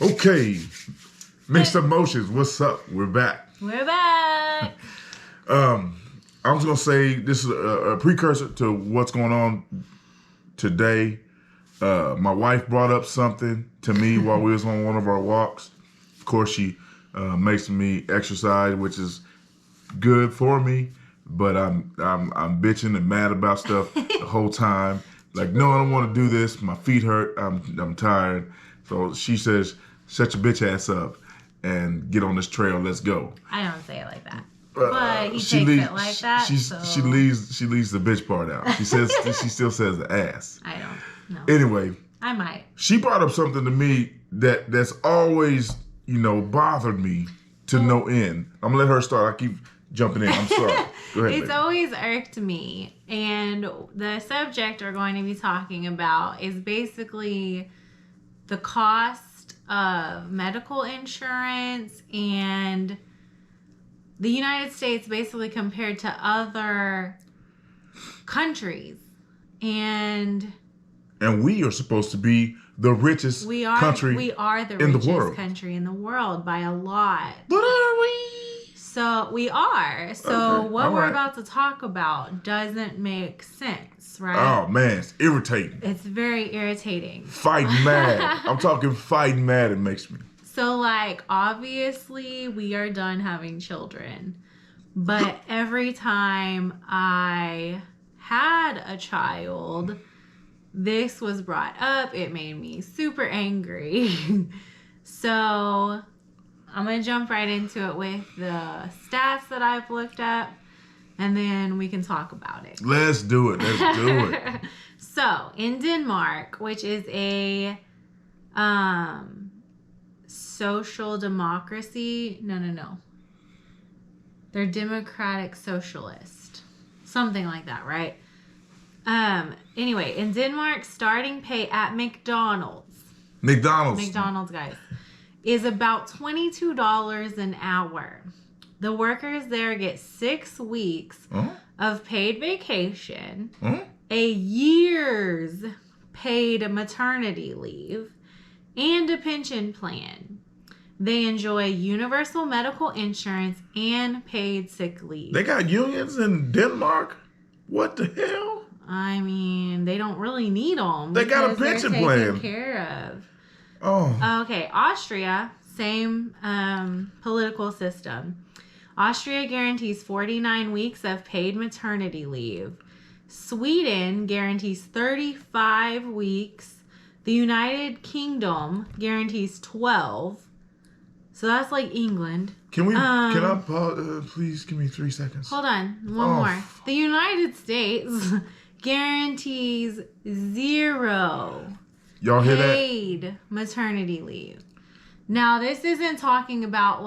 Okay, mixed emotions. What's up? We're back. We're back. I was gonna say this is a precursor to what's going on today. My wife brought up something to me while we was on one of our walks. Of course, she makes me exercise, which is good for me. But I'm bitching and mad about stuff the whole time. Like, no, I don't want to do this. My feet hurt. I'm tired. So she says, "Shut your bitch ass up and get on this trail. Let's go." I don't say it like that. But he takes it like that. She leaves the bitch part out. She says she still says the ass. I don't know. Anyway, I might. she brought up something to me that's always, bothered me to no end. I'm gonna let her start. I keep jumping in. I'm sorry. Go ahead. It's always irked me. And the subject we're going to be talking about is basically the cost of medical insurance and the United States basically compared to other countries. And we are supposed to be the richest country we are the in richest the world. country in the world by a lot. But are we? So we are. So Okay, what we're right. about to talk about doesn't make sense, right? Oh man, it's irritating. It's very irritating. Fighting mad. I'm talking fighting mad. It makes me. So obviously we are done having children. But every time I had a child, this was brought up. It made me super angry. So I'm going to jump right into it with the stats that I've looked up, and then we can talk about it. Let's do it. Let's do it. So, in Denmark, which is a social democracy. No. They're democratic socialist. Something like that, right? Anyway, in Denmark, starting pay at McDonald's, guys, is about $22 an hour. The workers there get 6 weeks of paid vacation, a year's paid maternity leave, and a pension plan. They enjoy universal medical insurance and paid sick leave. They got unions in Denmark? What the hell? I mean, they don't really need them. They got a pension they're plan. taken care of. Oh. Okay, Austria, same political system. Austria guarantees 49 weeks of paid maternity leave. Sweden guarantees 35 weeks. The United Kingdom guarantees 12. So that's like England. Can I pause? Please give me 3 seconds. Hold on, one more. The United States guarantees 0 Y'all hear that? paid maternity leave. Now, this isn't talking about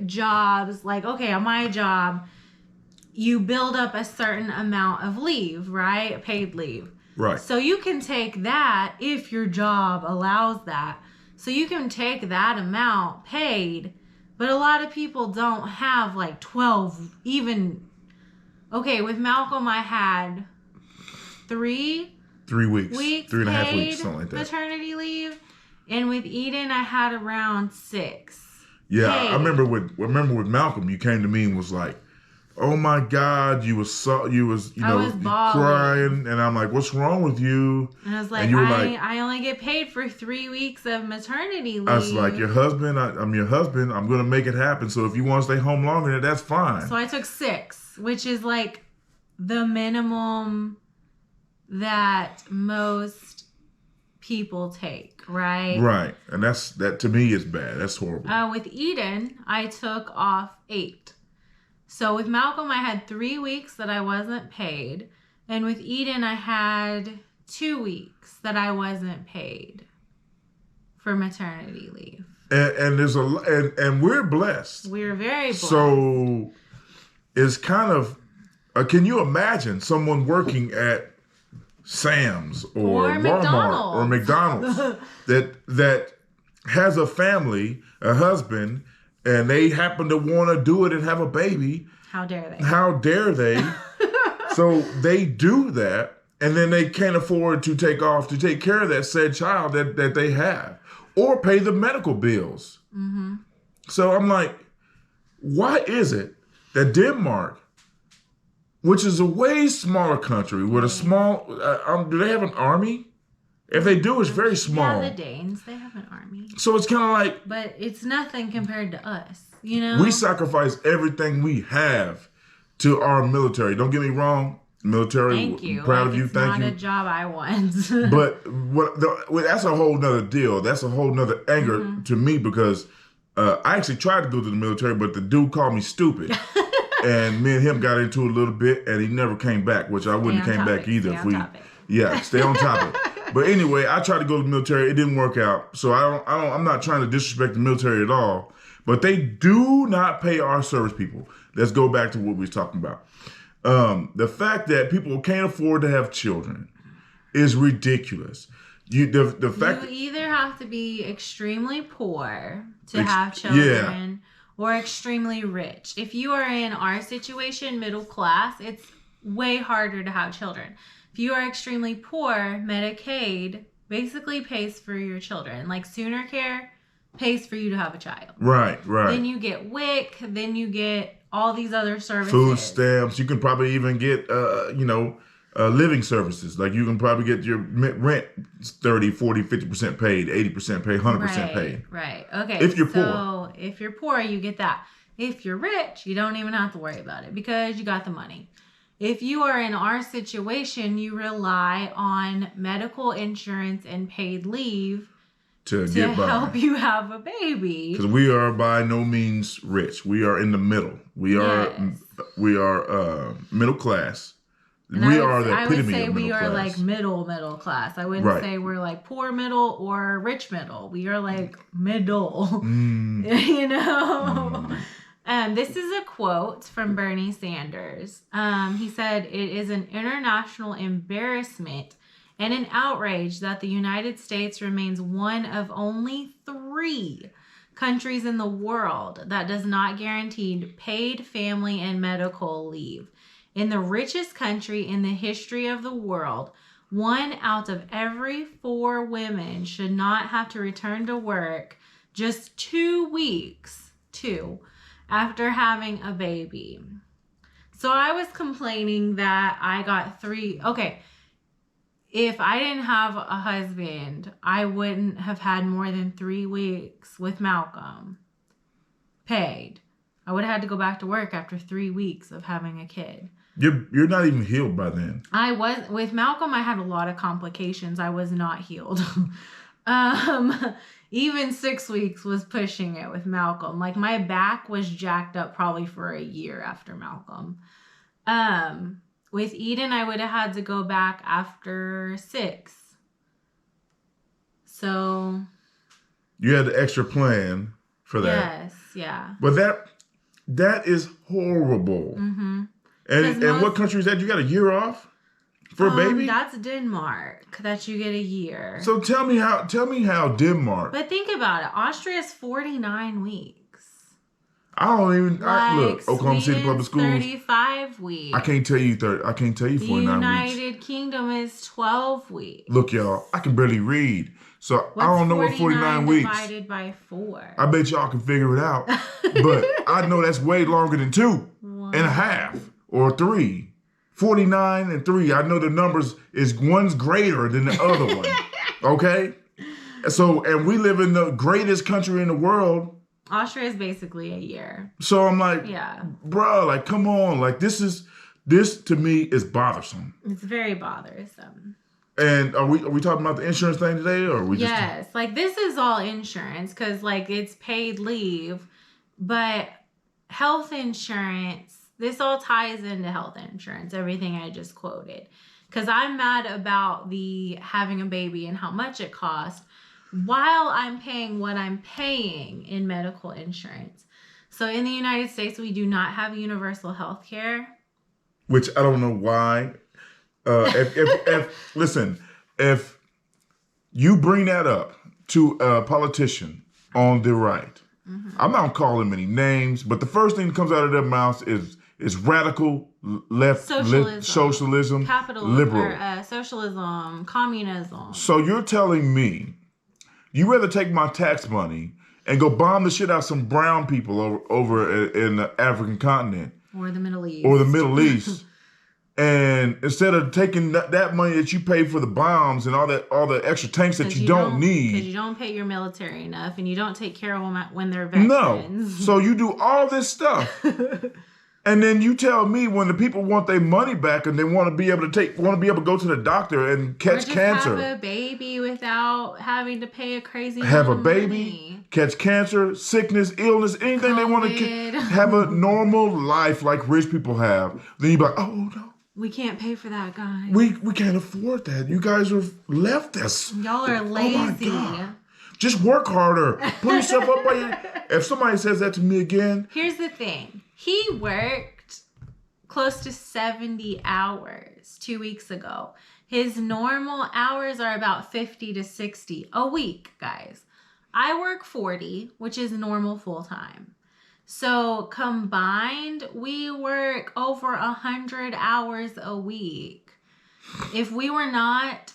jobs. Okay, on my job, you build up a certain amount of leave, right? Paid leave. Right. So you can take that if your job allows that. So you can take that amount paid, but a lot of people don't have 12 even. Okay, with Malcolm, I had 3 weeks. 3.5 weeks, paid something like that. maternity leave. And with Eden, I had around 6. Yeah, paid. I remember with Malcolm, you came to me and was like, "Oh my God, you was crying," and I'm like, "What's wrong with you?" And I was like, and you were I only get paid for 3 weeks of maternity leave. I was like, "Your husband, I'm your husband. I'm gonna make it happen. So if you want to stay home longer, that's fine." So I took 6, which is the minimum that most people take, right? Right, and that to me is bad. That's horrible. With Eden, I took off 8. So with Malcolm, I had 3 weeks that I wasn't paid. And with Eden, I had 2 weeks that I wasn't paid for maternity leave. And there's and we're blessed. We're very blessed. So it's kind of, can you imagine someone working at Sam's or Walmart or McDonald's that has a family, a husband, and they happen to want to do it and have a baby? How dare they? How dare they? So they do that, and then they can't afford to take off to take care of that said child that they have. or pay the medical bills. Mm-hmm. So I'm like, why is it that Denmark, which is a way smaller country with a small, do they have an army? If they do, it's very small. Yeah, the Danes, they have an army. So it's kind of like, but it's nothing compared to us, you know? we sacrifice everything we have to our military. Don't get me wrong, military. Thank you. Proud of you. Thank you. It's not a job I want. But that's a whole nother deal. That's a whole nother anger to me because I actually tried to go to the military, but the dude called me stupid. And me and him got into it a little bit, and he never came back, which I wouldn't have came back either. Stay on topic. But anyway, I tried to go to the military. It didn't work out. So I'm not trying to disrespect the military at all. But they do not pay our service people. Let's go back to what we was talking about. The fact that people can't afford to have children is ridiculous. You either have to be extremely poor to have children or extremely rich. If you are in our situation, middle class, it's way harder to have children. If you are extremely poor, Medicaid basically pays for your children. Like Sooner Care pays for you to have a child. Right. Then you get WIC, then you get all these other services. Food stamps. You can probably even get, living services. Like you can probably get your rent 30, 40, 50% paid, 80% paid, 100% paid. Right. Okay. If you're poor. So if you're poor, you get that. If you're rich, you don't even have to worry about it because you got the money. If you are in our situation, you rely on medical insurance and paid leave to help you have a baby. Because we are by no means rich. We are in the middle. We are middle class. And we are the epitome I would say of middle we are class. like middle class. I wouldn't say we're like poor middle or rich middle. We are like middle. You know? This is a quote from Bernie Sanders. He said, "It is an international embarrassment and an outrage that the United States remains one of only 3 countries in the world that does not guarantee paid family and medical leave. In the richest country in the history of the world, 1 out of every 4 women should not have to return to work just 2 weeks, after having a baby." So I was complaining that I got 3. Okay. If I didn't have a husband, I wouldn't have had more than 3 weeks with Malcolm paid. I would have had to go back to work after 3 weeks of having a kid. You're not even healed by then. I was with Malcolm. I had a lot of complications. I was not healed. Even 6 weeks was pushing it with Malcolm. Like my back was jacked up probably for a year after Malcolm. With Eden, I would have had to go back after 6. So you had the extra plan for that. Yes, yeah. But that is horrible. Mm-hmm. And what country is that? You got a year off for a baby? That's Denmark. That you get a year. So tell me how Denmark. But think about it. Austria's 49 weeks. I don't even look. Oklahoma Sweden's City Public Schools. 35 weeks. I can't tell you 30. I can't tell you 49 weeks. United Kingdom is 12 weeks. Look, y'all, I can barely read. So I don't know what 49 weeks. Divided by 4. I bet y'all can figure it out. But I know that's way longer than 2 and a half or 3. 49 and 3. I know the numbers is one's greater than the other one. Okay? So, and we live in the greatest country in the world. Austria is basically a year. So I'm like, yeah, bro, like, come on. Like, this to me is bothersome. It's very bothersome. And are we talking about the insurance thing today, or are we just? Yes, like this is all insurance because like it's paid leave, but health insurance. This all ties into health insurance. Everything I just quoted, because I'm mad about the having a baby and how much it costs, while I'm paying what I'm paying in medical insurance. So in the United States, we do not have universal health care. Which I don't know why. If you bring that up to a politician on the right, I'm not calling them any names, but the first thing that comes out of their mouths is radical left socialism, capitalism, liberal, socialism, communism. So you're telling me You rather take my tax money and go bomb the shit out of some brown people over in the African continent or the Middle East. Or the Middle East. And instead of taking that money that you pay for the bombs and all the extra tanks that you don't need. Because you don't pay your military enough and you don't take care of them when they're veterans. No. So you do all this stuff. And then you tell me when the people want their money back and they want to be able to go to the doctor and catch cancer. Have a baby without having to pay a crazy have a amount of baby, money. Catch cancer, sickness, illness, anything they want to have a normal life like rich people have. Then you be like, oh no. We can't pay for that, guys. We can't afford that. You guys have left us. Y'all are lazy. Oh my God. Just work harder. Put yourself up by your... If somebody says that to me again... Here's the thing. He worked close to 70 hours 2 weeks ago. His normal hours are about 50 to 60 a week, guys. I work 40, which is normal full time. So combined, we work over 100 hours a week. If we were not...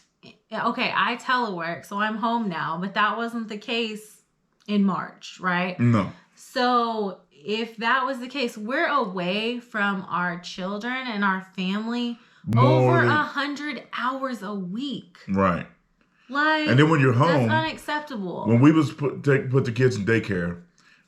Okay, I telework, so I'm home now, but that wasn't the case in March, right? No. So if that was the case, we're away from our children and our family over 100 hours a week. Right. Like, and then when you're home, that's unacceptable. When we was put the kids in daycare,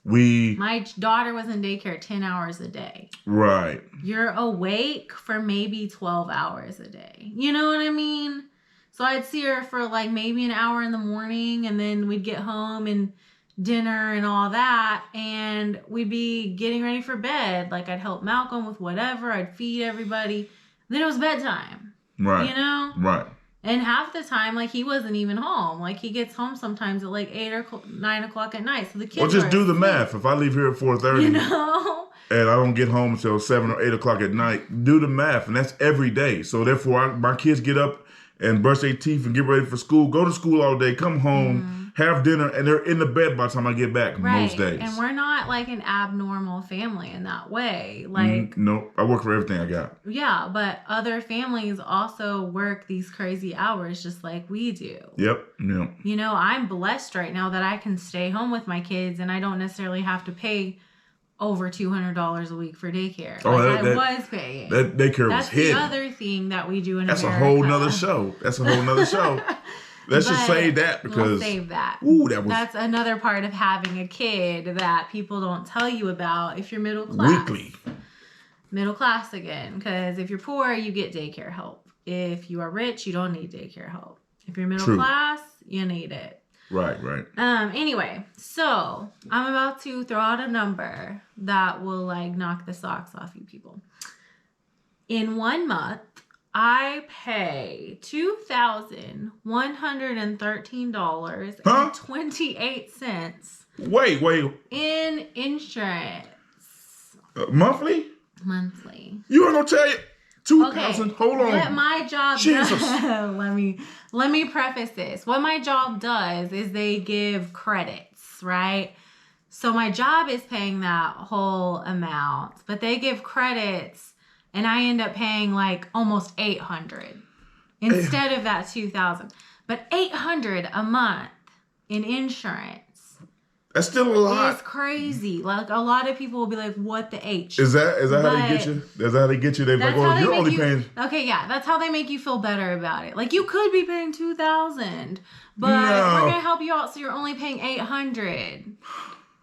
my daughter was in daycare 10 hours a day. Right. You're awake for maybe 12 hours a day. You know what I mean? So I'd see her for like maybe an hour in the morning, and then we'd get home and dinner and all that, and we'd be getting ready for bed. Like, I'd help Malcolm with whatever, I'd feed everybody. Then it was bedtime. Right. You know? Right. And half the time, like, he wasn't even home. Like, he gets home sometimes at like 8 or 9 o'clock at night. So the kids Well, just do the math. If I leave here at 4:30, you know, and I don't get home until 7 or 8 o'clock at night, do the math, and that's every day. So therefore, my kids get up and brush their teeth and get ready for school, go to school all day, come home, have dinner, and they're in the bed by the time I get back most days. And we're not like an abnormal family in that way. Like, no, I work for everything I got. Yeah, but other families also work these crazy hours just like we do. Yep. You know, I'm blessed right now that I can stay home with my kids and I don't necessarily have to pay over $200 a week for daycare. Oh, like I was paying. That daycare was hidden. That's the other thing that we do in That's America. a whole nother show. Let's just say that because we'll save that. Ooh, that's another part of having a kid that people don't tell you about if you're middle class. Weekly. Middle class again, because if you're poor, you get daycare help. If you are rich, you don't need daycare help. If you're middle class, you need it. Right. Anyway, so I'm about to throw out a number that will like knock the socks off you people. In 1 month, I pay $2,113.28 Wait. in insurance. Monthly? Monthly. You want to tell you? 2,000. Okay. Hold on. What my job Jesus. does. Let me preface this. What my job does is they give credits, right? So my job is paying that whole amount, but they give credits, and I end up paying like almost $800 instead of that $2,000. But $800 a month in insurance. That's still a lot. It's crazy. Like, a lot of people will be like, what the H? Is that how they get you? Is that how they get you? They're like, oh, you're only paying. Okay, yeah. That's how they make you feel better about it. Like, you could be paying $2,000, but we're going to help you out so you're only paying $800.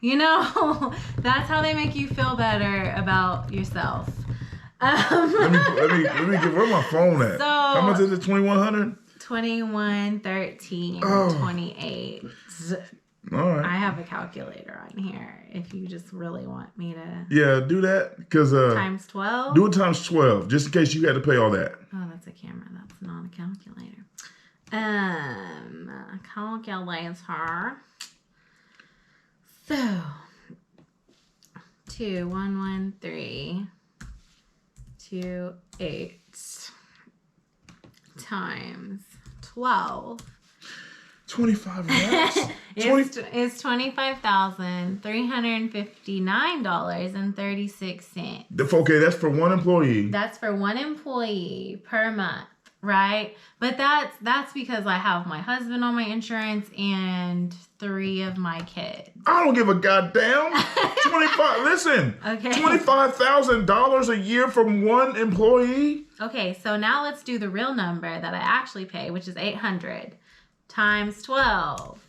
You know? That's how they make you feel better about yourself. Let me get, where's my phone at? So, how much is it? 2,100? 2113.28. All right. I have a calculator on here if you just really want me to. Yeah, do that because times 12. Do it times 12, just in case you had to pay all that. Oh, that's a camera. That's not a calculator. Calculator. So 2,113.28 times 12. 25 bucks. It's $25,359.36. Okay, that's for one employee. That's for one employee per month, right? But that's because I have my husband on my insurance and 3 of my kids. I don't give a goddamn. 25. Listen. Okay. $25,000 a year from one employee. Okay, so now let's do the real number that I actually pay, which is $800 times 12.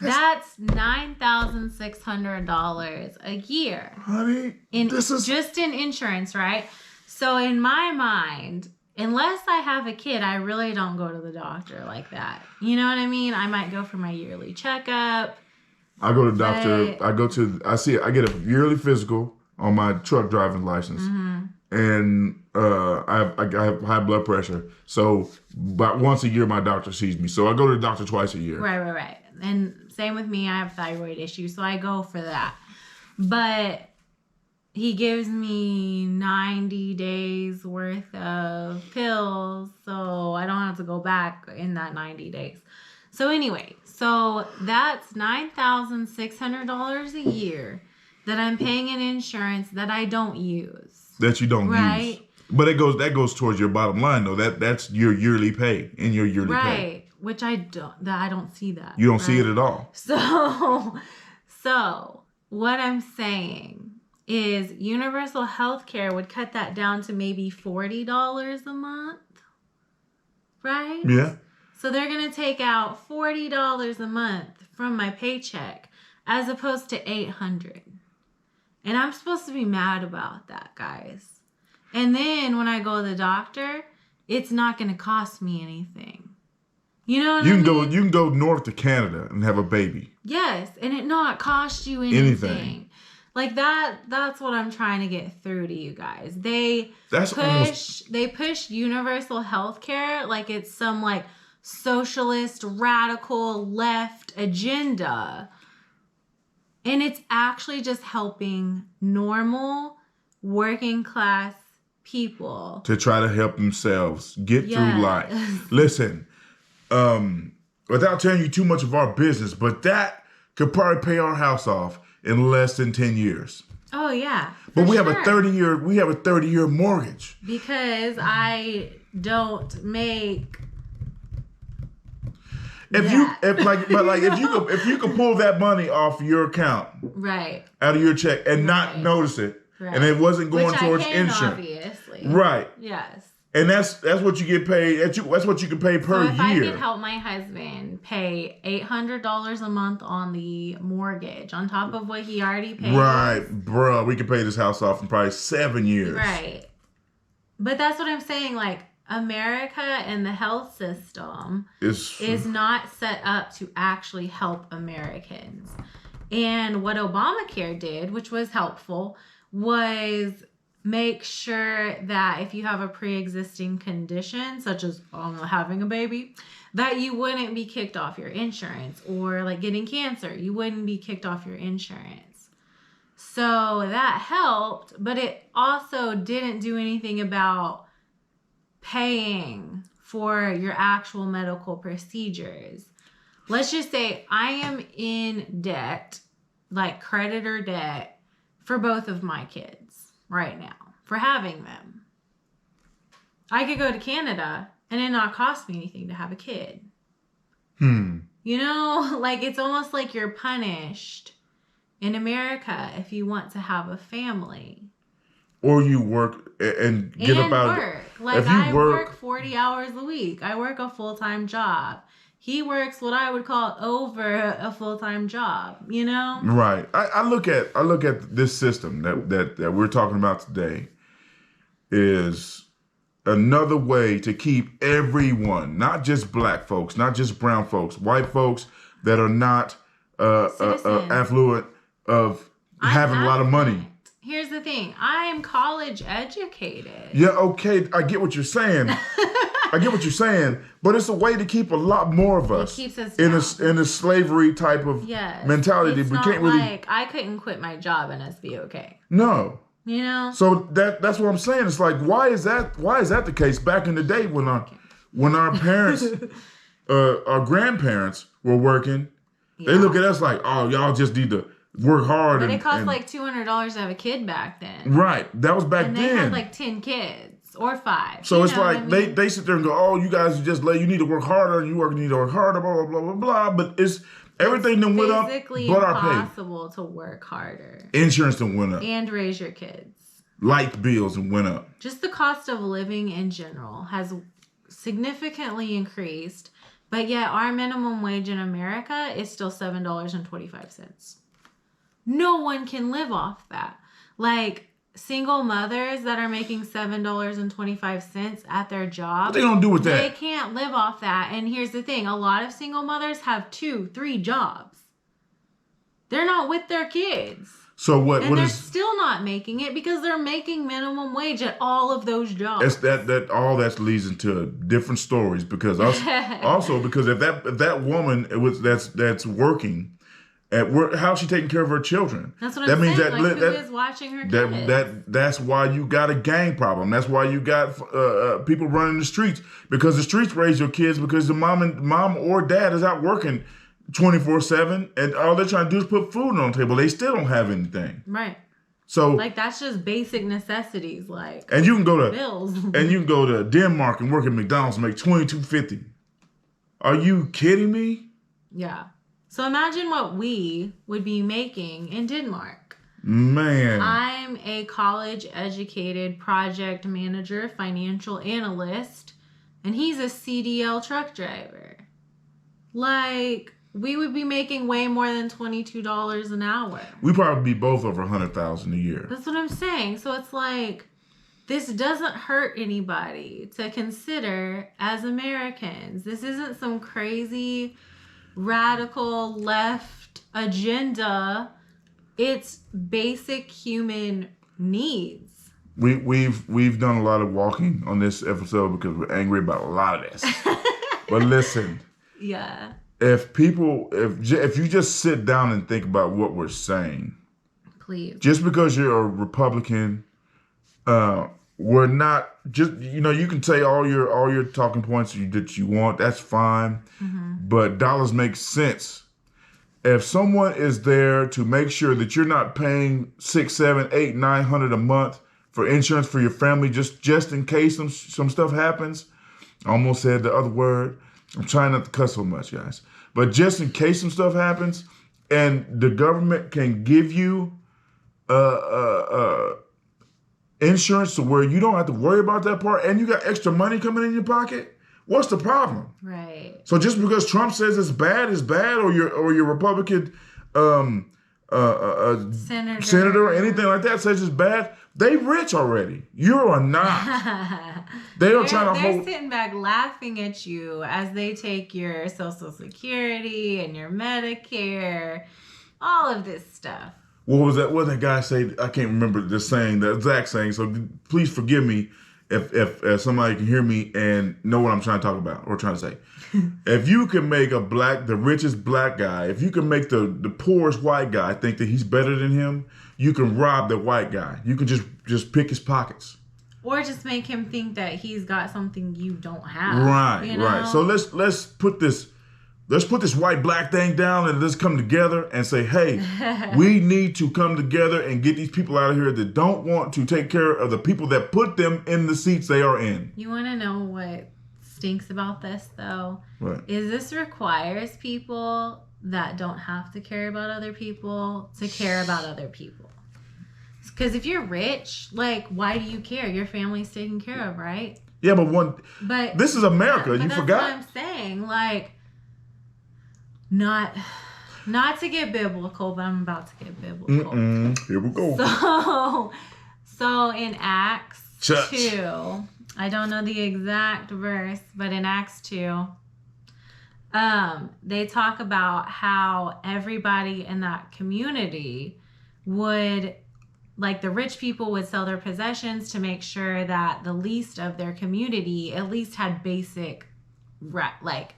That's $9,600 a year. Honey, just in insurance, right? So in my mind, unless I have a kid, I really don't go to the doctor like that. You know what I mean? I might go for my yearly checkup. I go to the doctor. I get a yearly physical on my truck driving license. Mm-hmm. And I have high blood pressure. So about once a year, my doctor sees me. So I go to the doctor twice a year. Right. And same with me. I have thyroid issues, so I go for that. But he gives me 90 days worth of pills, so I don't have to go back in that 90 days. So anyway, so that's $9,600 a year that I'm paying in insurance that I don't use. That you don't use. But that goes towards your bottom line though. That's your yearly pay in your yearly pay. Right. Which I don't see that. You don't see it at all. So what I'm saying is universal health care would cut that down to maybe $40 a month. Right? Yeah. So they're going to take out $40 a month from my paycheck as opposed to $800. And I'm supposed to be mad about that, guys. And then when I go to the doctor, it's not going to cost me anything. You know what I mean? You can go north to Canada and have a baby. Yes, and it not cost you anything. Like that's what I'm trying to get through to you guys. They push universal health care like it's some like socialist radical left agenda. And it's actually just helping normal working class people to try to help themselves get through life. Listen, without telling you too much of our business, but that could probably pay our house off in less than 10 years. Oh yeah. But we have a 30-year mortgage. Because I don't make if you could pull that money off your account, right, out of your check and not notice it, and it wasn't going towards insurance, obviously, right? Yes, and that's what you get paid. That's what you can pay per year. If I could help my husband pay $800 a month on the mortgage on top of what he already pays, right, bruh, we could pay this house off in probably 7 years, right? But that's what I'm saying, like. America and the health system is not set up to actually help Americans. And what Obamacare did, which was helpful, was make sure that if you have a pre-existing condition, such as having a baby, that you wouldn't be kicked off your insurance, or like getting cancer, you wouldn't be kicked off your insurance. So that helped, but it also didn't do anything about paying for your actual medical procedures. Let's just say I am in debt, like creditor debt, for both of my kids right now, for having them. I could go to Canada and it not cost me anything to have a kid. You know, like it's almost like you're punished in America if you want to have a family. Or you work and get up out of it. Like I work 40 hours a week. I work a full-time job. He works what I would call over a full-time job, you know? Right. I look at this system that we're talking about today is another way to keep everyone, not just black folks, not just brown folks, white folks that are not affluent of having a lot of money. Here's the thing. I am college educated. Yeah, okay. I get what you're saying. But it's a way to keep a lot more of us, keeps us in a slavery type of mentality. It's we not can't really. Like I couldn't quit my job and us be okay. No. You know. So that's what I'm saying. It's like, why is that the case? Back in the day when our parents, our grandparents were working, they look at us like, oh, y'all just need to work hard. But it cost like $200 to have a kid back then. Right. That was back then. And they had like 10 kids. or 5. So it's like they sit there and go, oh, you guys just you need to work harder, and you need to work harder, blah, blah, blah, blah, blah. But it's everything that went up, physically but our pay. impossible to work harder. Insurance done went up. And raise your kids. Light bills and went up. Just the cost of living in general has significantly increased, but yet our minimum wage in America is still $7.25. No one can live off that. Like, single mothers that are making $7.25 at their job. What they gonna do with that? They can't live off that. And here's the thing. A lot of single mothers have 2, 3 jobs. They're not with their kids. So what they're is still not making it because they're making minimum wage at all of those jobs. It's that all that leads into different stories because also because if that woman that's working at work, how's she taking care of her children? That's what I'm saying. Who is watching her kids? That's why you got a gang problem. That's why you got people running the streets because the streets raise your kids because the mom or dad is out working 24/7, and all they're trying to do is put food on the table. They still don't have anything. Right. So like that's just basic necessities, like and you can go to bills. And you can go to Denmark and work at McDonald's and make $22.50. Are you kidding me? Yeah. So imagine what we would be making in Denmark. Man. I'm a college educated project manager, financial analyst, and he's a CDL truck driver. Like, we would be making way more than $22 an hour. We probably be both over $100,000 a year. That's what I'm saying. So it's like, this doesn't hurt anybody to consider as Americans. This isn't some crazy radical left agenda. It's basic human needs. We've done a lot of walking on this episode because we're angry about a lot of this. But listen. Yeah. If you just sit down and think about what we're saying, please. Just because you're a Republican, we're not just you can say all your talking points that you want. That's fine, but dollars make sense. If someone is there to make sure that you're not paying $600, $700, $800, $900 a month for insurance for your family, just in case some stuff happens. I almost said the other word. I'm trying not to cuss so much, guys. But just in case some stuff happens, and the government can give you insurance to where you don't have to worry about that part, and you got extra money coming in your pocket, what's the problem? Right. So just because Trump says it's bad, or your Republican senator or anything like that says it's bad, they rich already. You are not. They're trying to hold. They're sitting back laughing at you as they take your Social Security and your Medicare, all of this stuff. What was that? What did that guy say? I can't remember the saying, the exact saying. So please forgive me if somebody can hear me and know what I'm trying to talk about or trying to say. If you can make the richest black guy, if you can make the poorest white guy think that he's better than him, you can rob the white guy. You can just pick his pockets. Or just make him think that he's got something you don't have. Right, right. So let's put this white black thing down and let's come together and say, hey, we need to come together and get these people out of here that don't want to take care of the people that put them in the seats they are in. You want to know what stinks about this, though? What? Is this requires people that don't have to care about other people to care about other people. Because if you're rich, like, why do you care? Your family's taken care of, right? Yeah, but this is America. You that's forgot. What I'm saying, like, not to get biblical, but I'm about to get biblical. Here we go. So in Acts Church. 2, I don't know the exact verse, but in Acts 2, they talk about how everybody in that community would, like, the rich people would sell their possessions to make sure that the least of their community at least had basic, like,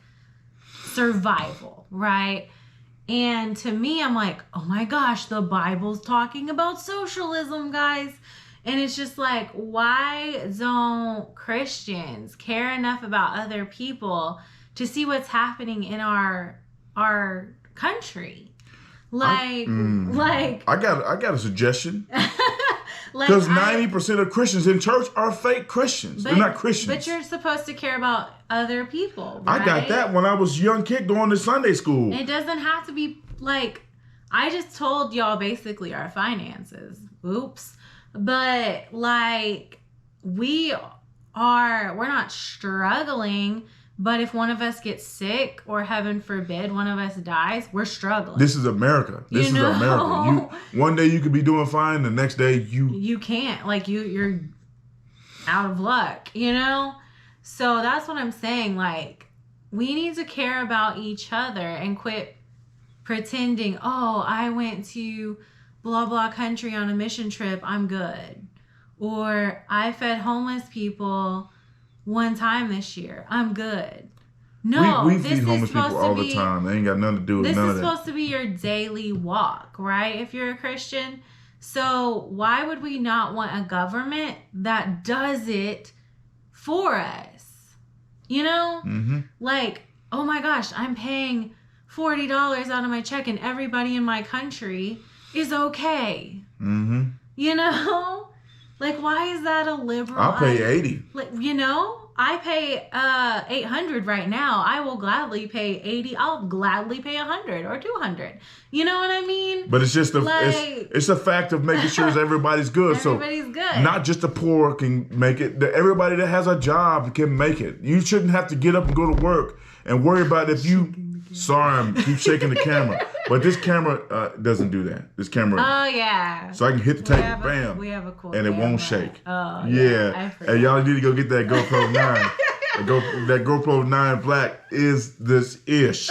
survival, right? And to me, I'm like, oh my gosh, the Bible's talking about socialism, guys. And it's just like, why don't Christians care enough about other people to see what's happening in our country? Like I got a suggestion. Like, Because 90% of Christians in church are fake Christians. They're not Christians. But you're supposed to care about other people, right? I got that when I was a young kid going to Sunday school. It doesn't have to be like, I just told y'all basically our finances. Oops. But like, we're not struggling. But if one of us gets sick, or heaven forbid, one of us dies, we're struggling. This is America. This is America. One day you could be doing fine, the next day you can't. Like you're out of luck, you know? So that's what I'm saying. Like, we need to care about each other and quit pretending, oh, I went to blah blah country on a mission trip, I'm good. Or I fed homeless people one time this year, I'm good. No, we feed homeless people all the time. They ain't got nothing to do with none of that. This is supposed to be your daily walk, right? If you're a Christian. So why would we not want a government that does it for us? You know? Mm-hmm. Like, oh my gosh, I'm paying $40 out of my check and everybody in my country is okay. Mm-hmm. You know? Like, why is that a liberal? I'll pay $80. Like, you know, I pay $800 right now. I will gladly pay $80. I'll gladly pay $100 or $200. You know what I mean? But it's just it's a fact of making sure that everybody's good. Everybody's good. Not just the poor can make it. Everybody that has a job can make it. You shouldn't have to get up and go to work and worry about if you. Sorry, I keep shaking the camera. But this camera doesn't do that. This camera. Oh, yeah. So I can hit the table, bam. We have a cool and it won't shake. Oh, yeah. And y'all need to go get that GoPro 9. That GoPro 9 Black is this ish.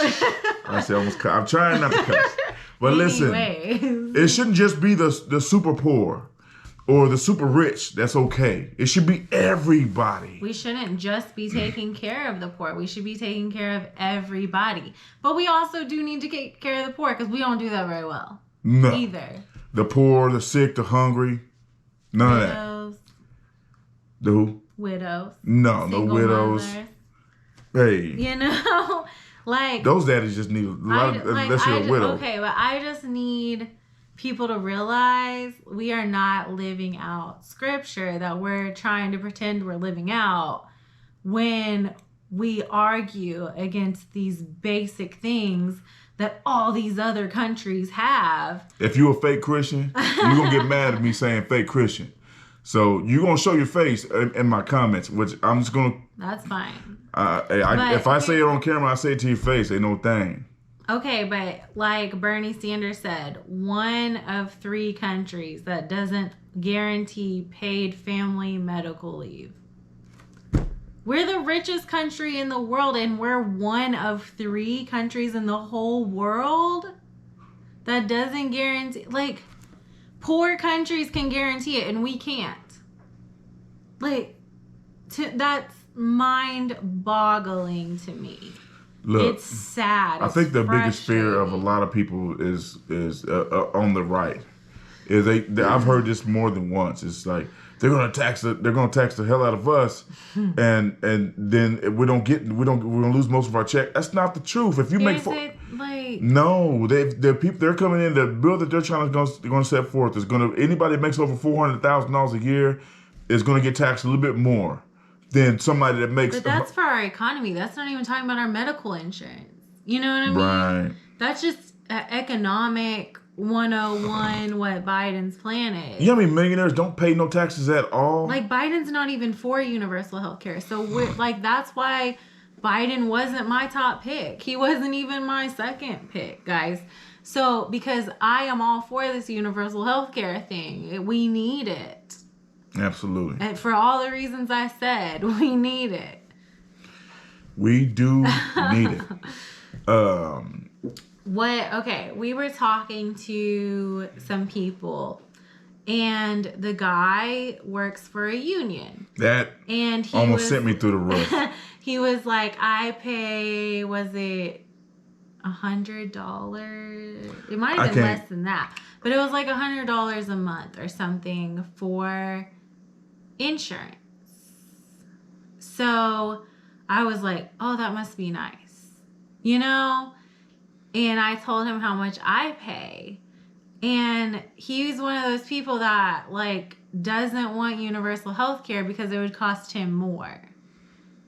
I said almost cut. I'm trying not to cuss. But listen, it shouldn't just be the super poor or the super rich. That's okay. It should be everybody. We shouldn't just be taking care of the poor. We should be taking care of everybody. But we also do need to take care of the poor because we don't do that very well. No. Either. The poor, the sick, the hungry. None Widows. of that. The who? Widows. No, no widows. Mothers. Hey. You know? Like. Those daddies just need a lot unless you're a widow. Okay, but I just need people to realize we are not living out scripture that we're trying to pretend we're living out when we argue against these basic things that all these other countries have. If you're a fake Christian, you're going to get mad at me saying fake Christian. So you're going to show your face in my comments, which I'm just going to... That's fine. If I say it on camera, I say it to your face. Ain't no thing. Okay, but like Bernie Sanders said, 1 of 3 countries that doesn't guarantee paid family medical leave. We're the richest country in the world, and we're 1 of 3 countries in the whole world that doesn't guarantee. Like, poor countries can guarantee it, and we can't. Like, that's mind-boggling to me. Look, it's sad. I think the biggest fear of a lot of people is on the right. I've heard this more than once. It's like they're gonna tax the hell out of us, and then we're gonna lose most of our check. That's not the truth. If you make they're coming in. The bill that they're trying to set forth is anybody that makes over $400,000 a year is gonna get taxed a little bit more than somebody that makes. But that's for our economy. That's not even talking about our medical insurance. You know what I mean? Right. That's just economic 101, what Biden's plan is. You know how many millionaires don't pay no taxes at all? Like, Biden's not even for universal health care. So, that's why Biden wasn't my top pick. He wasn't even my second pick, guys. So, because I am all for this universal health care thing. We need it. Absolutely. And for all the reasons I said, we need it. We do need it. We were talking to some people, and the guy works for a union. And he almost sent me through the roof. He was like, I pay, was it $100? It might have been less than that. But it was like $100 a month or something for insurance. So I was like, oh, that must be nice. You know? And I told him how much I pay. And he's one of those people that like doesn't want universal health care because it would cost him more.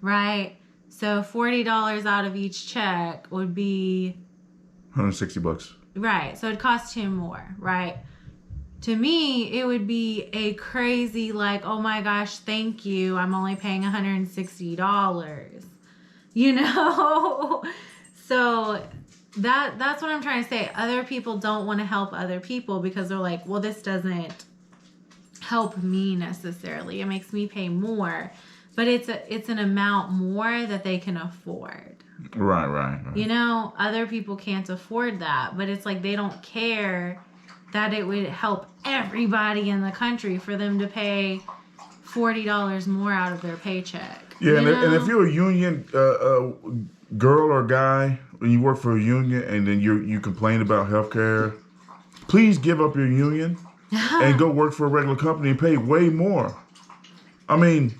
Right? So $40 out of each check would be $160. right. So it cost him more, right? To me, it would be a crazy like, oh my gosh, thank you. I'm only paying $160. You know? So that's what I'm trying to say. Other people don't want to help other people because they're like, well, this doesn't help me necessarily. It makes me pay more. But it's an amount more that they can afford. Right. You know, other people can't afford that. But it's like they don't care that it would help everybody in the country for them to pay $40 more out of their paycheck. Yeah, you know? and if you're a union girl or guy, and you work for a union, and then you complain about healthcare, please give up your union and go work for a regular company and pay way more. I mean,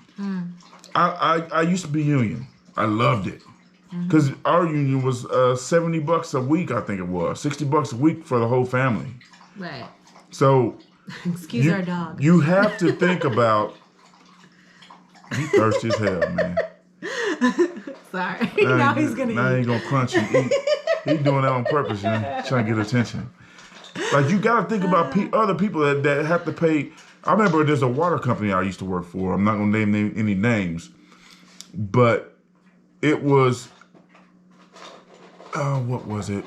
I used to be union. I loved it because our union was $70 a week. I think it was $60 a week for the whole family. Right. So, Excuse our dog. You have to think about. He thirsty as hell, man. Sorry. Now he's gonna Now eat. he gonna crunch and eat. He's doing that on purpose, man. Trying to get attention. Like, you gotta think about other people that have to pay. I remember there's a water company I used to work for. I'm not gonna name any names, but it was. What was it?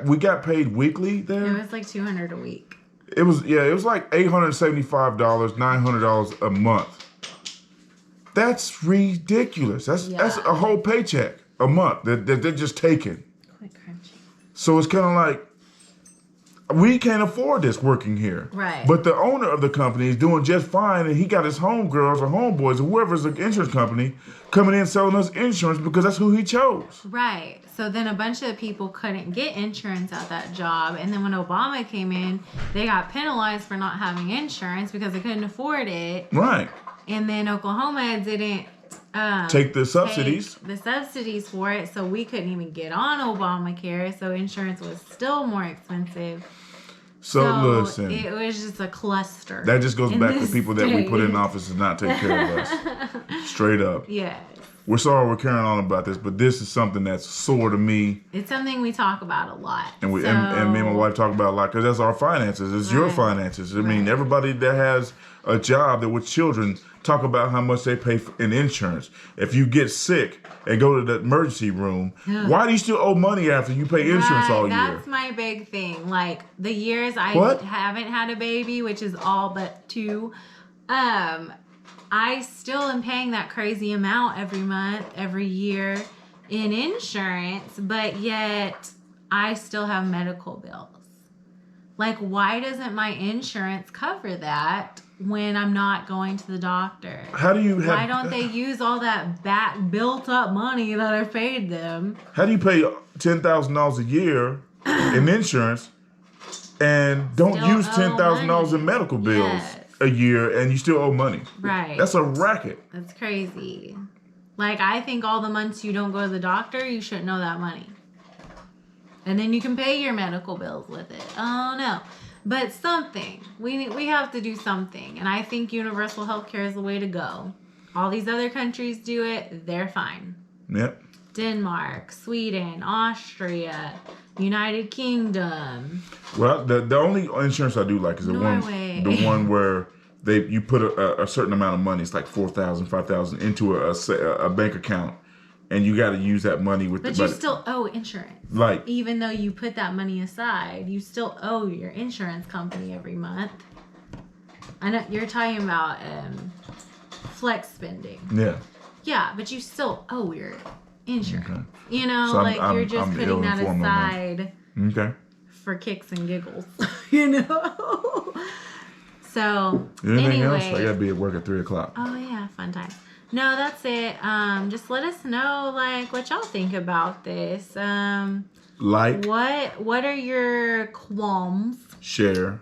We got paid weekly there. It was like $200 a week. It was like $875, $900 a month. That's ridiculous. That's a whole paycheck a month that they're just taking. Quite crunchy. So it's kind of like we can't afford this working here. Right. But the owner of the company is doing just fine, and he got his homegirls or homeboys or whoever's the insurance company coming in selling us insurance because that's who he chose. Right. So then a bunch of people couldn't get insurance at that job. And then when Obama came in, they got penalized for not having insurance because they couldn't afford it. Right. And then Oklahoma didn't take the subsidies. Take the subsidies for it. So we couldn't even get on Obamacare. So insurance was still more expensive. So listen. It was just a cluster. That just goes back to people that we put in state. office and not take care of us. Straight up. Yes. We're sorry we're carrying on about this, but this is something that's sore to me. It's something we talk about a lot. And me and my wife talk about a lot because that's our finances. It's your finances. I mean, everybody that has a job that with children talk about how much they pay in insurance. If you get sick and go to the emergency room, why do you still owe money after you pay insurance all year? That's my big thing. Like the years I haven't had a baby, which is all but 2, I still am paying that crazy amount every month, every year in insurance, but yet I still have medical bills. Like, why doesn't my insurance cover that when I'm not going to the doctor? Why don't they use all that built up money that I've paid them? How do you pay $10,000 a year in insurance and don't use $10,000 in medical bills a year and you still owe money? Right. That's a racket. That's crazy. Like, I think all the months you don't go to the doctor, you shouldn't owe that money. And then you can pay your medical bills with it. Oh, no. But something. We have to do something. And I think universal health care is the way to go. All these other countries do it. They're fine. Yep. Denmark, Sweden, Austria, United Kingdom. Well, the only insurance I do like is the one where you put a certain amount of money. It's like $4,000, $5,000 into a bank account, and you got to use that money with. But you still owe insurance. Like, even though you put that money aside, you still owe your insurance company every month. I know you're talking about flex spending. Yeah. Yeah, but you still owe your insurance. Okay. You know, so you're just putting that aside. Okay. For kicks and giggles, you know. So anything else? I gotta be at work at 3:00. Oh yeah, fun time. No, that's it. Just let us know what y'all think about this. What are your qualms? Share.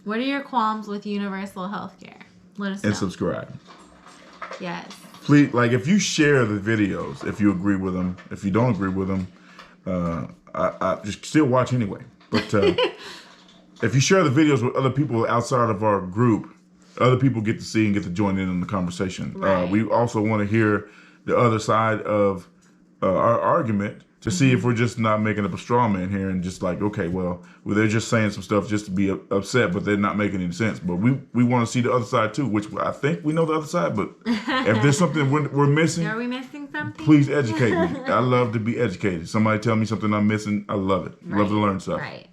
What are your qualms with universal health care? Let us know. And subscribe. Yes. Please, if you share the videos, if you agree with them, if you don't agree with them, I just still watch anyway. But if you share the videos with other people outside of our group, other people get to see and get to join in on the conversation. Right. We also want to hear the other side of our argument to see if we're just not making up a straw man here and just like, okay, well, they're just saying some stuff just to be upset, but they're not making any sense. But we want to see the other side too, which I think we know the other side. But if there's something we're missing, Are we missing something? please educate me. I love to be educated. Somebody tell me something I'm missing. I love it. Right. Love to learn stuff. Right.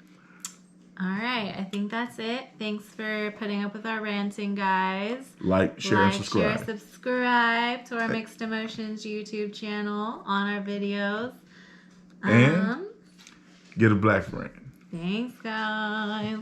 All right. I think that's it. Thanks for putting up with our ranting, guys. Like, share, and subscribe. Share, subscribe to our Mixed Emotions YouTube channel on our videos. And get a black friend. Thanks, guys.